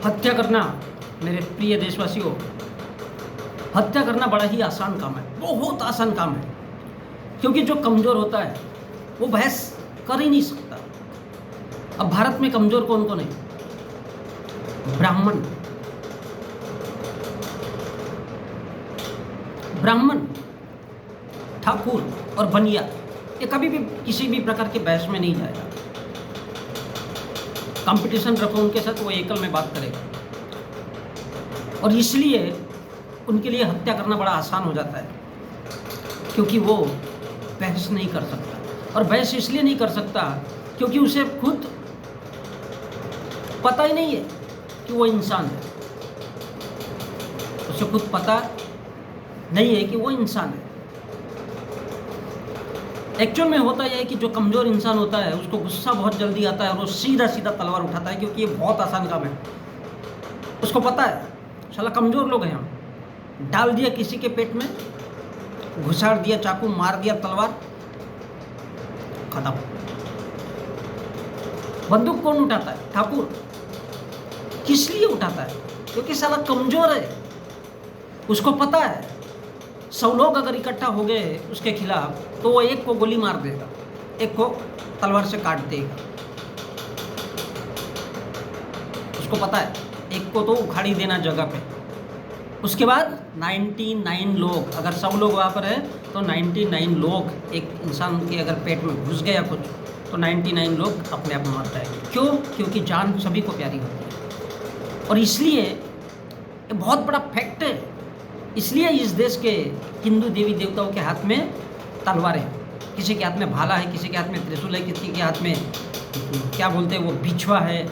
हत्या करना, मेरे प्रिय देशवासियों, हत्या करना बड़ा ही आसान काम है, बहुत आसान काम है। क्योंकि जो कमज़ोर होता है वो बहस कर ही नहीं सकता। अब भारत में कमज़ोर कौन कौन है? ब्राह्मण, ब्राह्मण, ठाकुर और बनिया, ये कभी भी किसी भी प्रकार के बहस में नहीं जाएगा। कंपटीशन रखो उनके साथ, वो एकल में बात करेगा। और इसलिए उनके लिए हत्या करना बड़ा आसान हो जाता है, क्योंकि वो बहस नहीं कर सकता। और बहस इसलिए नहीं कर सकता क्योंकि उसे खुद पता ही नहीं है कि वो इंसान है। उसे खुद पता नहीं है कि वो इंसान है। एक्चुअल में होता यह है कि जो कमज़ोर इंसान होता है उसको गुस्सा बहुत जल्दी आता है और वो सीधा सीधा तलवार उठाता है, क्योंकि ये बहुत आसान काम है। उसको पता है साला कमज़ोर लोग हैं हम, डाल दिया किसी के पेट में, घुसाड़ दिया चाकू, मार दिया तलवार, खत्म। बंदूक कौन उठाता है? ठाकुर। किस लिए उठाता है? क्योंकि साला कमज़ोर है। उसको पता है 100 लोग अगर इकट्ठा हो गए उसके खिलाफ तो वो एक को गोली मार देगा, एक को तलवार से काट देगा। उसको पता है एक को तो उखाड़ी देना जगह पे। उसके बाद 99 लोग, अगर 100 लोग वहाँ पर है तो 99 लोग, एक इंसान के अगर पेट में घुस गया कुछ तो 99 लोग अपने आप मर जाएंगे। क्यों? क्योंकि जान सभी को प्यारी होती है। और इसलिए ये बहुत बड़ा फैक्ट है। इसलिए इस देश के हिंदू देवी देवताओं के हाथ में तलवारें हैं, किसी के हाथ में भाला है, किसी के हाथ में त्रिशूल है, किसी के हाथ में क्या बोलते हैं वो बिछुआ है।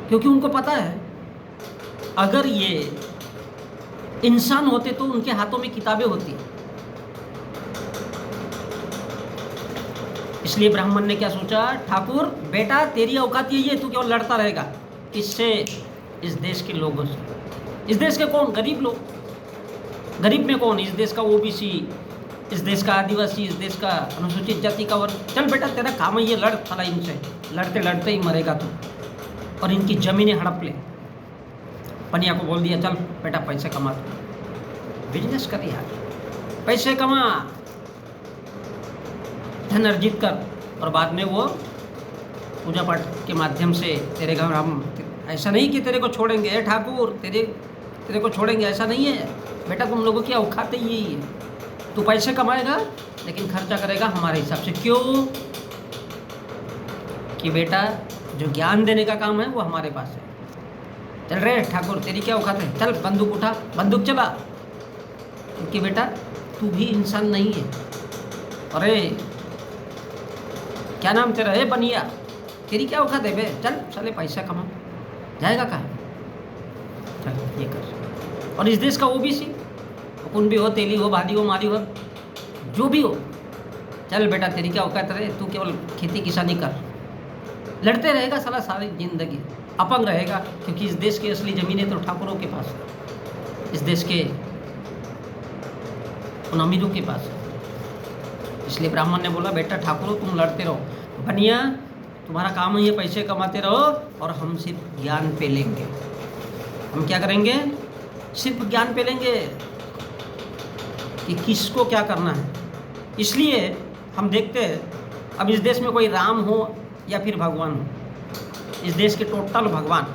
क्योंकि उनको पता है अगर ये इंसान होते तो उनके हाथों में किताबें होती। इसलिए ब्राह्मण ने क्या सोचा, ठाकुर बेटा तेरी औकात यही है, तू केवल लड़ता रहेगा। किससे? इस देश के लोगों से। इस देश के कौन? गरीब लोग। गरीब में कौन? इस देश का ओबीसी, इस देश का आदिवासी, इस देश का अनुसूचित जाति का वर्ग। चल बेटा तेरा काम है ये, लड़ साला इनसे, लड़ते लड़ते ही मरेगा तू। और इनकी ज़मीनें हड़प ले। पनिया को बोल दिया चल बेटा पैसे कमा, तू बिजनेस कर यार, पैसे कमा, धन अर्जित कर, और बाद में वो पूजा पाठ के माध्यम से तेरे घर हम, ऐसा नहीं कि तेरे को छोड़ेंगे ठाकुर, तेरे को छोड़ेंगे, ऐसा नहीं है बेटा। तुम लोगों की औकात ही यही है, तू पैसे कमाएगा लेकिन खर्चा करेगा हमारे हिसाब से। क्यों? कि बेटा जो ज्ञान देने का काम है वो हमारे पास है। चल रे ठाकुर तेरी क्या औकात है, चल बंदूक उठा, बंदूक चला। क्योंकि बेटा तू भी इंसान नहीं है। अरे क्या नाम तेरा है? बनिया, तेरी क्या औकात है बे, चल साले पैसा कमा, जाएगा कहाँ? चल ये कर। और इस देश का ओबीसी, कौन भी हो, तेली हो, भादी हो, मारी हो, जो भी हो, चल बेटा तेरी क्या औकात है, तू केवल खेती किसानी कर। लड़ते रहेगा साला सारी जिंदगी, अपंग रहेगा। क्योंकि इस देश की असली ज़मीनें तो ठाकुरों के पास है, इस देश के उन अमीरों के पास है। इसलिए ब्राह्मण ने बोला बेटा ठाकुरों तुम लड़ते रहो, बनिया तुम्हारा काम है ये पैसे कमाते रहो, और हम सिर्फ ज्ञान पे लेंगे। हम क्या करेंगे? सिर्फ ज्ञान पे लेंगे कि किसको क्या करना है। इसलिए हम देखते हैं अब इस देश में कोई राम हो या फिर भगवान हो, इस देश के टोटल भगवान,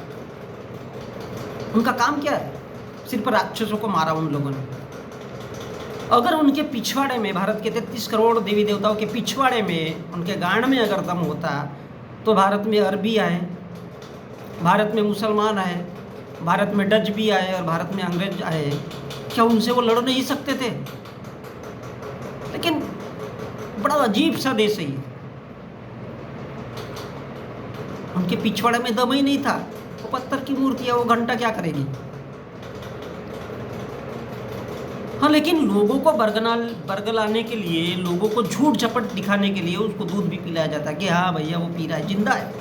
उनका काम क्या है? सिर्फ राक्षसों को मारा उन लोगों ने। अगर उनके पिछवाड़े में, भारत के 33 करोड़ देवी देवताओं के पिछवाड़े में, उनके गांड में अगर दम होता तो भारत में अरबी आए, भारत में मुसलमान आए, भारत में डच भी आए और भारत में अंग्रेज आए, क्या उनसे वो लड़ नहीं सकते थे? लेकिन बड़ा अजीब सा देश है ये, उनके पिछवाड़े में दम ही नहीं था। वो पत्थर की मूर्ति है, वो घंटा क्या करेगी? हाँ, लेकिन लोगों को बरगलाने के लिए, लोगों को झूठ झपट दिखाने के लिए उसको दूध भी पिलाया जाता है कि हाँ भैया वो पी रहा है, जिंदा है।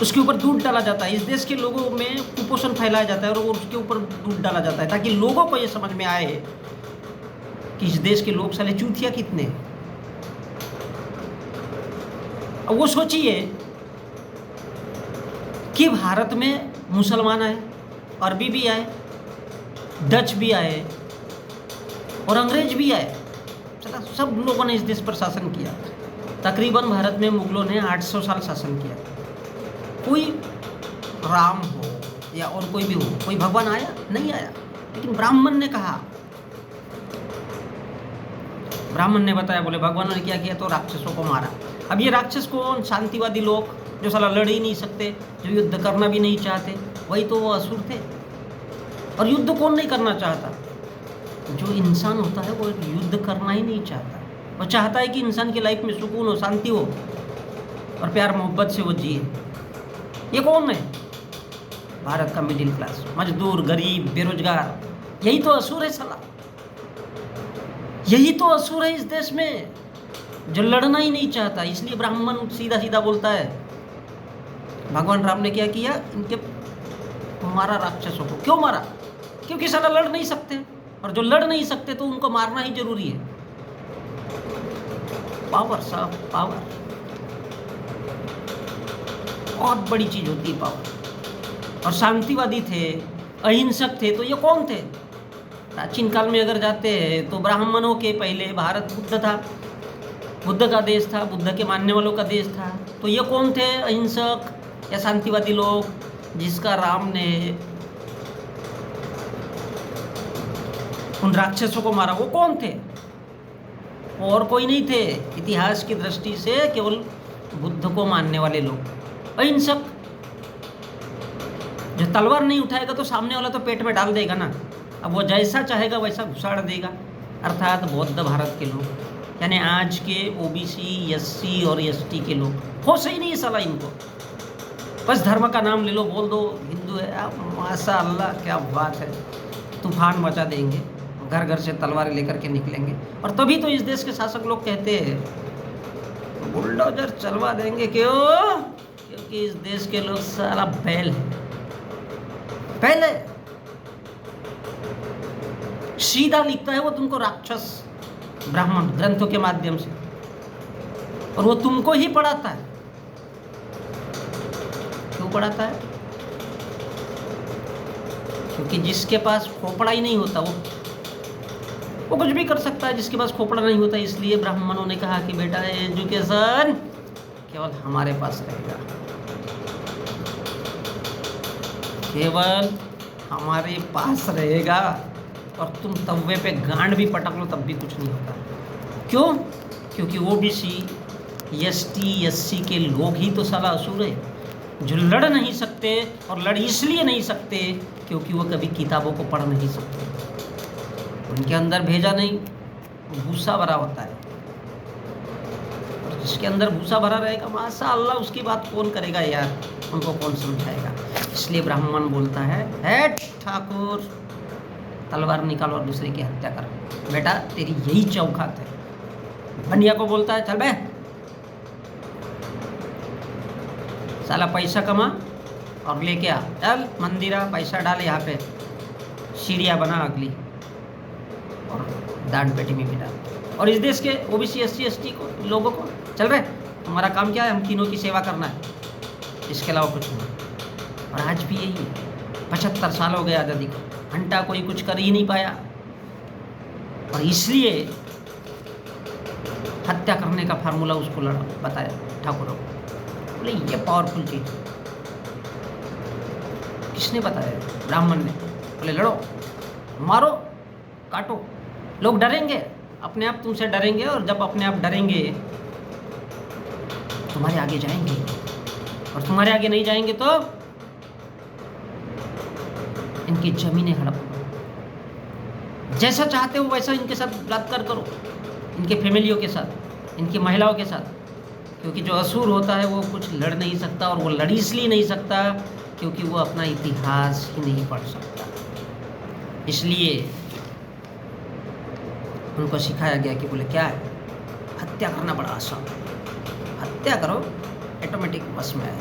उसके ऊपर दूध डाला जाता है। इस देश के लोगों में कुपोषण फैलाया जाता है और उसके ऊपर दूध डाला जाता है ताकि लोगों को ये समझ में आए कि इस देश के लोग साले चूतिया कितने हैं। अब वो सोचिए कि भारत में मुसलमान आए, अरबी भी आए, डच भी आए और अंग्रेज भी आए। चला, सब लोगों ने इस देश पर शासन किया। तकरीबन भारत में मुगलों ने 800 साल शासन किया। कोई राम हो या और कोई भी हो, कोई भगवान आया नहीं आया, लेकिन ब्राह्मण ने कहा, ब्राह्मण ने बताया, बोले भगवान ने क्या किया, तो राक्षसों को मारा। अब ये राक्षस कौन? शांतिवादी लोग जो साला लड़ ही नहीं सकते, जो युद्ध करना भी नहीं चाहते, वही तो वो असुर थे। और युद्ध कौन नहीं करना चाहता? जो इंसान होता है वो युद्ध करना ही नहीं चाहता। वो चाहता है कि इंसान की लाइफ में सुकून हो, शांति हो और प्यार मोहब्बत से वो जिए। ये कौन है? भारत का मिडिल क्लास, मजदूर, गरीब, बेरोजगार। यही तो असुर है साला, यही तो असुर है इस देश में, जो लड़ना ही नहीं चाहता। इसलिए ब्राह्मण सीधा सीधा बोलता है, भगवान राम ने क्या किया, इनके मारा राक्षसों को। क्यों मारा? क्योंकि साला लड़ नहीं सकते, और जो लड़ नहीं सकते तो उनको मारना ही जरूरी है। पावर साहब, पावर बहुत बड़ी चीज होती है, पावर। और शांतिवादी थे, अहिंसक थे, तो ये कौन थे? प्राचीन काल में अगर जाते हैं तो ब्राह्मणों के पहले भारत बुद्ध था, बुद्ध का देश था, बुद्ध के मानने वालों का देश था। तो ये कौन थे? अहिंसक या शांतिवादी लोग, जिसका राम ने उन राक्षसों को मारा। वो कौन थे? और कोई नहीं थे। इतिहास की दृष्टि से केवल बुद्ध को मानने वाले लोग, अहिंसक। जो तलवार नहीं उठाएगा तो सामने वाला तो पेट में डाल देगा ना। अब वो जैसा चाहेगा वैसा घुसाड़ देगा। अर्थात बौद्ध भारत के लोग, यानी आज के ओबीसी, एससी और एसटी के लोग, होश ही नहीं साला इनको। बस धर्म का नाम ले लो, बोल दो हिंदू है, माशा अल्लाह क्या बात है, तूफान मचा देंगे, घर घर से तलवारें लेकर के निकलेंगे। और तभी तो इस देश के शासक लोग कहते हैं बुलडोजर चलवा देंगे। क्यों? क्योंकि इस देश के लोग साला बैल है, बैल है। सीधा लिखता है वो तुमको राक्षस, ब्राह्मण ग्रंथों के माध्यम से, और वो तुमको ही पढ़ाता है। क्यों पढ़ाता है? क्योंकि जिसके पास खोपड़ा ही नहीं होता वो कुछ भी कर सकता है, जिसके पास खोपड़ा नहीं होता। इसलिए ब्राह्मणों ने कहा कि बेटा एजुकेशन केवल हमारे पास रहेगा, केवल हमारे पास रहेगा, और तुम तवे पे गांड भी पटक लो तब भी कुछ नहीं होता। क्यों? क्योंकि ओबीसी, एसटी, एससी के लोग ही तो साला असुर है, जो लड़ नहीं सकते। और लड़ इसलिए नहीं सकते क्योंकि वो कभी किताबों को पढ़ नहीं सकते। उनके अंदर भेजा नहीं, भूसा भरा होता है। और जिसके अंदर भूसा भरा रहेगा, माशा अल्लाह, उसकी बात कौन करेगा यार, उनको कौन समझाएगा। इसलिए ब्राह्मण बोलता है ठाकुर तलवार निकालो और दूसरे की हत्या करो। बेटा तेरी यही चौखट है। बनिया को बोलता है चल बे, साला पैसा कमा और लेके आ, चल मंदिरा पैसा डाल, यहाँ पे सीढ़ियाँ बना अगली, और दान पेटी में भी डाल। और इस देश के ओबीसी, एससी, एसटी को, लोगों को, चल रहे हमारा काम क्या है, हम तीनों की सेवा करना है, इसके अलावा कुछ नहीं। और आज भी यही है। 75 साल हो गए आज़ादी को, घंटा कोई कुछ कर ही नहीं पाया। और इसलिए हत्या करने का फार्मूला उसको बताया ठाकुरों को। बोले ये पावरफुल चीज किसने बताया? ब्राह्मण ने। बोले लड़ो, मारो, काटो। लोग डरेंगे, अपने आप तुमसे डरेंगे, और जब अपने आप डरेंगे तुम्हारे आगे जाएंगे, और तुम्हारे आगे नहीं जाएंगे तो इनकी जमीनें हड़प लो। जैसा चाहते हो वैसा इनके साथ बलात्कार करो, इनके फैमिलियों के साथ, इनकी महिलाओं के साथ। क्योंकि जो असुर होता है वो कुछ लड़ नहीं सकता, और वो लड़ इसलिए नहीं सकता क्योंकि वो अपना इतिहास ही नहीं पढ़ सकता। इसलिए उनको सिखाया गया कि बोले क्या है, हत्या करना बड़ा आसान है, हत्या करो ऑटोमेटिक बस में आए।